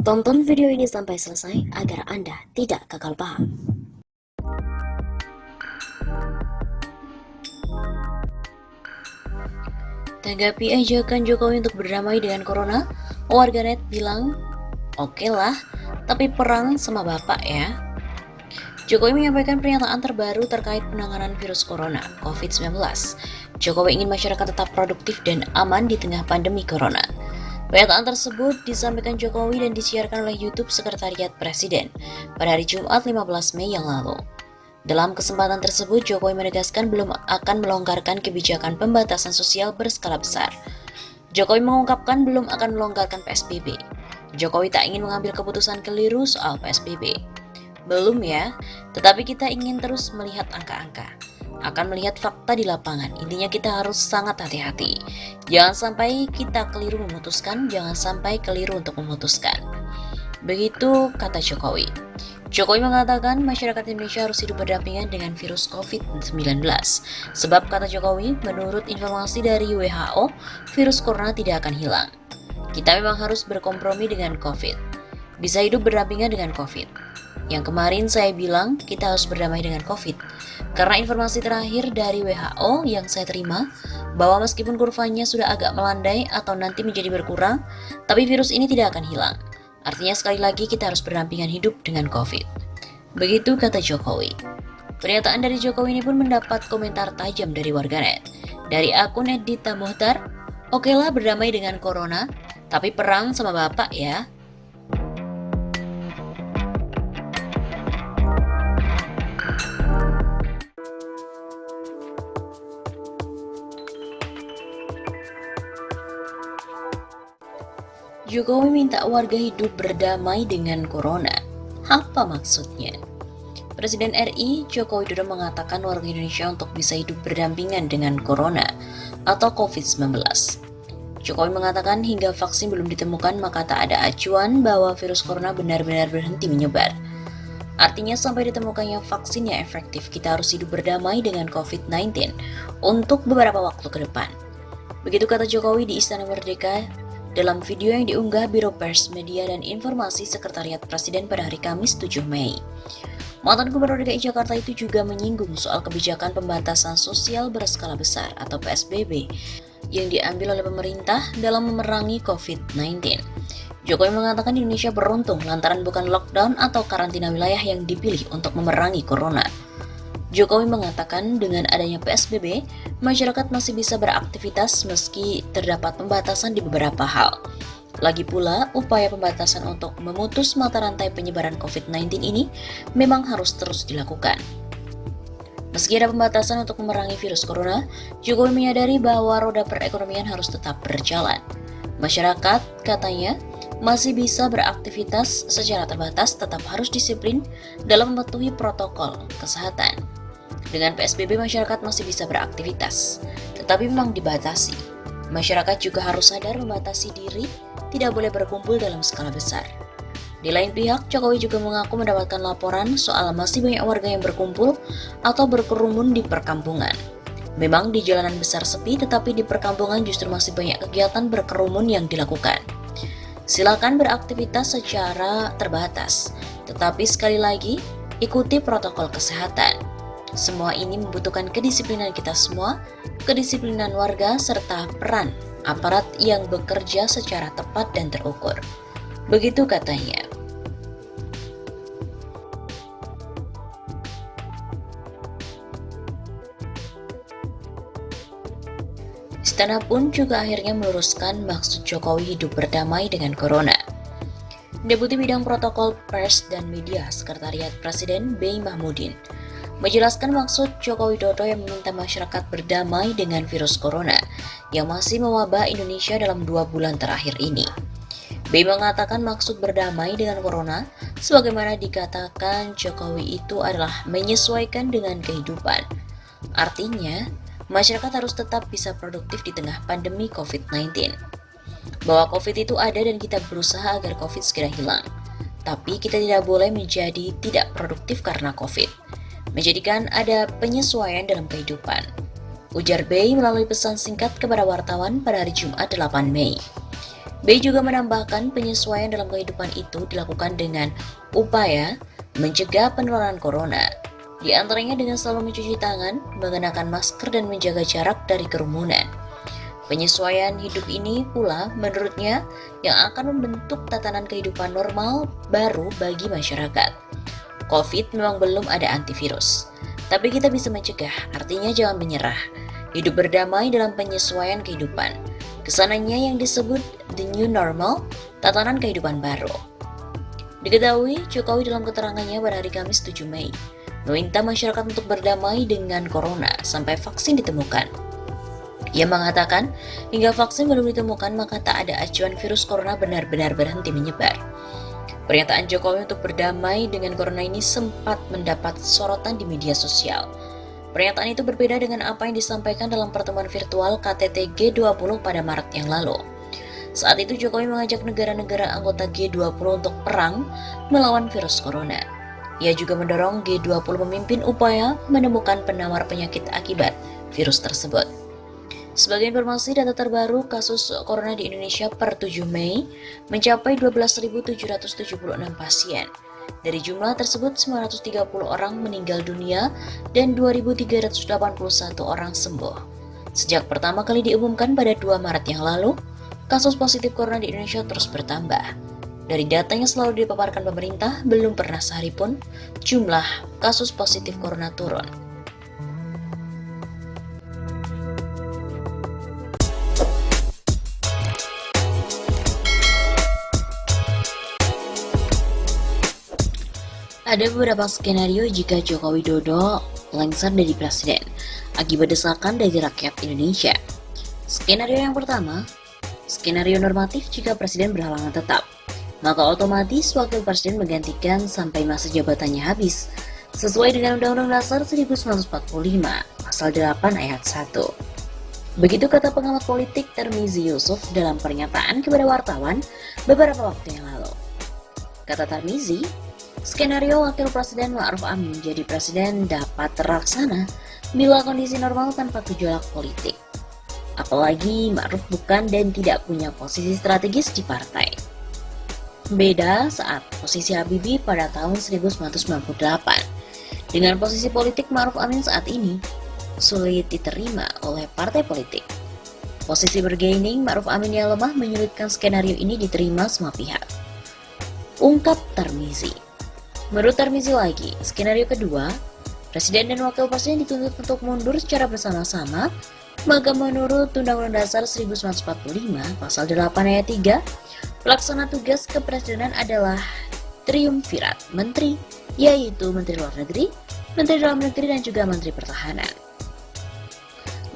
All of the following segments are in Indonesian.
Tonton video ini sampai selesai agar Anda tidak gagal paham. Tanggapi ajakan Jokowi untuk berdamai dengan corona, warganet bilang, "Oke lah, tapi perang sama bapak ya." Jokowi menyampaikan pernyataan terbaru terkait penanganan virus corona COVID-19. Jokowi ingin masyarakat tetap produktif dan aman di tengah pandemi corona. Pernyataan tersebut disampaikan Jokowi dan disiarkan oleh YouTube Sekretariat Presiden pada hari Jumat 15 Mei yang lalu. Dalam kesempatan tersebut, Jokowi menegaskan belum akan melonggarkan kebijakan pembatasan sosial berskala besar. Jokowi mengungkapkan belum akan melonggarkan PSBB. Jokowi tak ingin mengambil keputusan keliru soal PSBB. Belum ya, tetapi kita ingin terus melihat angka-angka. Akan melihat fakta di lapangan. Intinya kita harus sangat hati-hati. Jangan sampai kita keliru memutuskan, jangan sampai keliru untuk memutuskan. Begitu kata Jokowi. Jokowi mengatakan masyarakat Indonesia harus hidup berdampingan dengan virus COVID-19. Sebab kata Jokowi, menurut informasi dari WHO, virus corona tidak akan hilang. Kita memang harus berkompromi dengan COVID. Bisa hidup berdampingan dengan COVID. Yang kemarin saya bilang kita harus berdamai dengan COVID. Karena informasi terakhir dari WHO yang saya terima, bahwa meskipun kurvanya sudah agak melandai atau nanti menjadi berkurang, tapi virus ini tidak akan hilang. Artinya sekali lagi kita harus berdampingan hidup dengan COVID. Begitu kata Jokowi. Pernyataan dari Jokowi ini pun mendapat komentar tajam dari warganet. Dari akun Edita Mohtar, "Oke lah berdamai dengan corona, tapi perang sama bapak ya." Jokowi minta warga hidup berdamai dengan corona. Apa maksudnya? Presiden RI Joko Widodo mengatakan warga Indonesia untuk bisa hidup berdampingan dengan corona atau COVID-19. Jokowi mengatakan hingga vaksin belum ditemukan maka tak ada acuan bahwa virus corona benar-benar berhenti menyebar. Artinya sampai ditemukannya vaksin yang efektif, kita harus hidup berdamai dengan COVID-19 untuk beberapa waktu ke depan. Begitu kata Jokowi di Istana Merdeka dalam video yang diunggah Biro Pers, Media, dan Informasi Sekretariat Presiden pada hari Kamis 7 Mei. Mantan Gubernur DKI Jakarta itu juga menyinggung soal kebijakan pembatasan sosial berskala besar atau PSBB yang diambil oleh pemerintah dalam memerangi COVID-19. Jokowi mengatakan Indonesia beruntung lantaran bukan lockdown atau karantina wilayah yang dipilih untuk memerangi corona. Jokowi mengatakan dengan adanya PSBB, masyarakat masih bisa beraktivitas meski terdapat pembatasan di beberapa hal. Lagi pula, upaya pembatasan untuk memutus mata rantai penyebaran COVID-19 ini memang harus terus dilakukan. Meski ada pembatasan untuk memerangi virus corona, Jokowi menyadari bahwa roda perekonomian harus tetap berjalan. Masyarakat, katanya, masih bisa beraktivitas secara terbatas, tetap harus disiplin dalam mematuhi protokol kesehatan. Dengan PSBB masyarakat masih bisa beraktivitas, tetapi memang dibatasi. Masyarakat juga harus sadar membatasi diri, tidak boleh berkumpul dalam skala besar. Di lain pihak, Jokowi juga mengaku mendapatkan laporan soal masih banyak warga yang berkumpul atau berkerumun di perkampungan. Memang di jalanan besar sepi, tetapi di perkampungan justru masih banyak kegiatan berkerumun yang dilakukan. Silakan beraktivitas secara terbatas, tetapi sekali lagi, ikuti protokol kesehatan. Semua ini membutuhkan kedisiplinan kita semua, kedisiplinan warga, serta peran aparat yang bekerja secara tepat dan terukur. Begitu katanya. Istana pun juga akhirnya meluruskan maksud Jokowi hidup berdamai dengan corona. Deputi Bidang Protokol Pers dan Media Sekretariat Presiden B. Mahmudin menjelaskan maksud Joko Widodo yang meminta masyarakat berdamai dengan virus corona yang masih mewabah Indonesia dalam 2 bulan terakhir ini. B mengatakan maksud berdamai dengan corona sebagaimana dikatakan Jokowi itu adalah menyesuaikan dengan kehidupan. Artinya, masyarakat harus tetap bisa produktif di tengah pandemi COVID-19. Bahwa COVID itu ada dan kita berusaha agar COVID segera hilang. Tapi kita tidak boleh menjadi tidak produktif karena COVID. Menjadikan ada penyesuaian dalam kehidupan, ujar B melalui pesan singkat kepada wartawan pada hari Jumat 8 Mei. B juga menambahkan penyesuaian dalam kehidupan itu dilakukan dengan upaya mencegah penularan corona. Di antaranya dengan selalu mencuci tangan, mengenakan masker dan menjaga jarak dari kerumunan. Penyesuaian hidup ini pula menurutnya yang akan membentuk tatanan kehidupan normal baru bagi masyarakat. COVID memang belum ada antivirus, tapi kita bisa mencegah, artinya jangan menyerah. Hidup berdamai dalam penyesuaian kehidupan. Kesananya yang disebut the new normal, tatanan kehidupan baru. Diketahui, Jokowi dalam keterangannya pada hari Kamis 7 Mei, meminta masyarakat untuk berdamai dengan corona sampai vaksin ditemukan. Ia mengatakan, hingga vaksin belum ditemukan maka tak ada acuan virus corona benar-benar berhenti menyebar. Pernyataan Jokowi untuk berdamai dengan corona ini sempat mendapat sorotan di media sosial. Pernyataan itu berbeda dengan apa yang disampaikan dalam pertemuan virtual KTT G20 pada Maret yang lalu. Saat itu Jokowi mengajak negara-negara anggota G20 untuk perang melawan virus corona. Ia juga mendorong G20 memimpin upaya menemukan penawar penyakit akibat virus tersebut. Sebagai informasi, data terbaru kasus corona di Indonesia per 7 Mei mencapai 12.776 pasien. Dari jumlah tersebut, 930 orang meninggal dunia dan 2.381 orang sembuh. Sejak pertama kali diumumkan pada 2 Maret yang lalu, kasus positif corona di Indonesia terus bertambah. Dari data yang selalu dipaparkan pemerintah, belum pernah sehari pun jumlah kasus positif corona turun. Ada beberapa skenario jika Joko Widodo lengser dari presiden akibat desakan dari rakyat Indonesia. Skenario yang pertama, skenario normatif jika presiden berhalangan tetap, maka otomatis wakil presiden menggantikan sampai masa jabatannya habis, sesuai dengan Undang-Undang Dasar 1945, Pasal 8 Ayat 1. Begitu kata pengamat politik Tarmizi Yusuf dalam pernyataan kepada wartawan beberapa waktu yang lalu. Kata Tarmizi, skenario wakil presiden Ma'ruf Amin menjadi presiden dapat terlaksana bila kondisi normal tanpa gejolak politik. Apalagi Ma'ruf bukan dan tidak punya posisi strategis di partai. Beda saat posisi Habibie pada tahun 1998. Dengan posisi politik Ma'ruf Amin saat ini, sulit diterima oleh partai politik. Posisi bergaining Ma'ruf Amin yang lemah menyulitkan skenario ini diterima semua pihak. Ungkap Tarmizi. Menurut Tarmizi lagi, skenario kedua, presiden dan wakil presiden dituntut untuk mundur secara bersama-sama, maka menurut Undang-Undang Dasar 1945, Pasal 8 Ayat 3, pelaksana tugas kepresidenan adalah triumvirat menteri, yaitu Menteri Luar Negeri, Menteri Dalam Negeri, dan juga Menteri Pertahanan.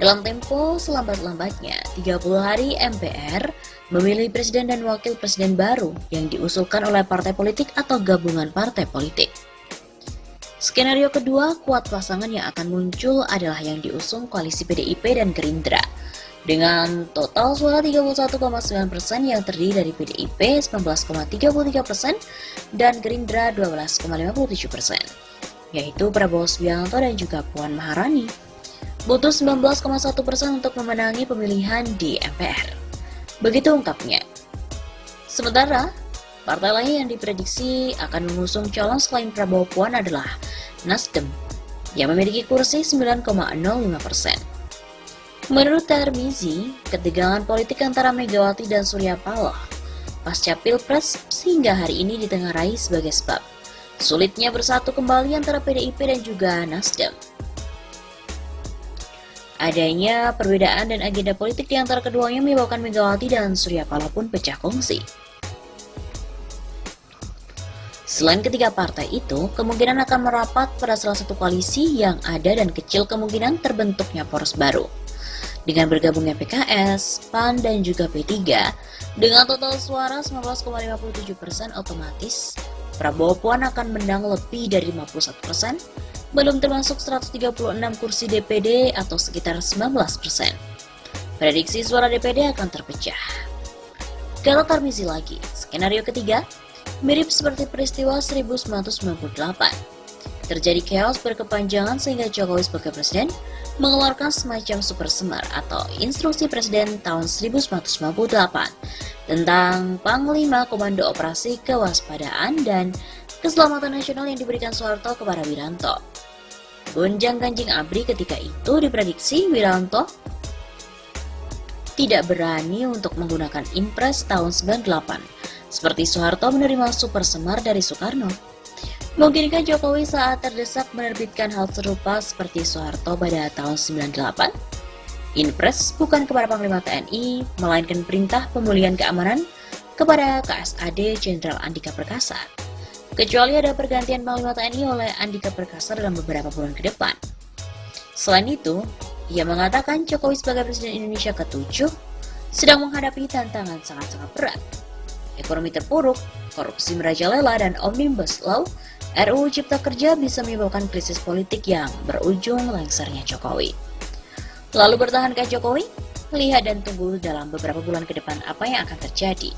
Dalam tempo selambat-lambatnya, 30 hari MPR memilih presiden dan wakil presiden baru yang diusulkan oleh partai politik atau gabungan partai politik. Skenario kedua, kuat pasangan yang akan muncul adalah yang diusung koalisi PDIP dan Gerindra dengan total suara 31,9% yang terdiri dari PDIP 19,33% dan Gerindra 12,57%, yaitu Prabowo Subianto dan juga Puan Maharani. Butuh 19,1% untuk memenangi pemilihan di MPR. Begitu ungkapnya. Sementara, partai lain yang diprediksi akan mengusung calon selain Prabowo Puan adalah Nasdem, yang memiliki kursi 9,05%. Menurut Tarmizi, ketegangan politik antara Megawati dan Surya Paloh pasca Pilpres hingga hari ini ditengarai sebagai sebab sulitnya bersatu kembali antara PDIP dan juga Nasdem. Adanya perbedaan dan agenda politik di antara keduanya menyebabkan Megawati dan Surya Paloh pun pecah kongsi. Selain ketiga partai itu, kemungkinan akan merapat pada salah satu koalisi yang ada dan kecil kemungkinan terbentuknya poros baru. Dengan bergabungnya PKS, PAN, dan juga P3, dengan total suara 19,57% otomatis, Prabowo Puan akan menang lebih dari 51%, belum termasuk 136 kursi DPD atau sekitar 19%. Prediksi suara DPD akan terpecah. Kata Tarmizi lagi, skenario ketiga mirip seperti peristiwa 1998. Terjadi chaos berkepanjangan sehingga Jokowi sebagai presiden mengeluarkan semacam super semar atau instruksi presiden tahun 1998 tentang Panglima Komando Operasi Kewaspadaan dan Keselamatan Nasional yang diberikan Soeharto kepada Wiranto. Gonjang-ganjing ABRI ketika itu diprediksi Wiranto tidak berani untuk menggunakan Impres tahun 98, seperti Soeharto menerima Super Semar dari Soekarno. Mungkinkah Jokowi saat terdesak menerbitkan hal serupa seperti Soeharto pada tahun 98? Impres bukan kepada Panglima TNI, melainkan perintah pemulihan keamanan kepada KSAD Jenderal Andika Perkasa. Kecuali ada pergantian Panglima TNI oleh Andika Perkasa dalam beberapa bulan ke depan. Selain itu, ia mengatakan Jokowi sebagai Presiden Indonesia ke-7 sedang menghadapi tantangan sangat-sangat berat. Ekonomi terpuruk, korupsi merajalela, dan Omnibus Law RUU Cipta Kerja bisa menyebabkan krisis politik yang berujung lengsernya Jokowi. Lalu bertahankah Jokowi? Lihat dan tunggu dalam beberapa bulan ke depan apa yang akan terjadi.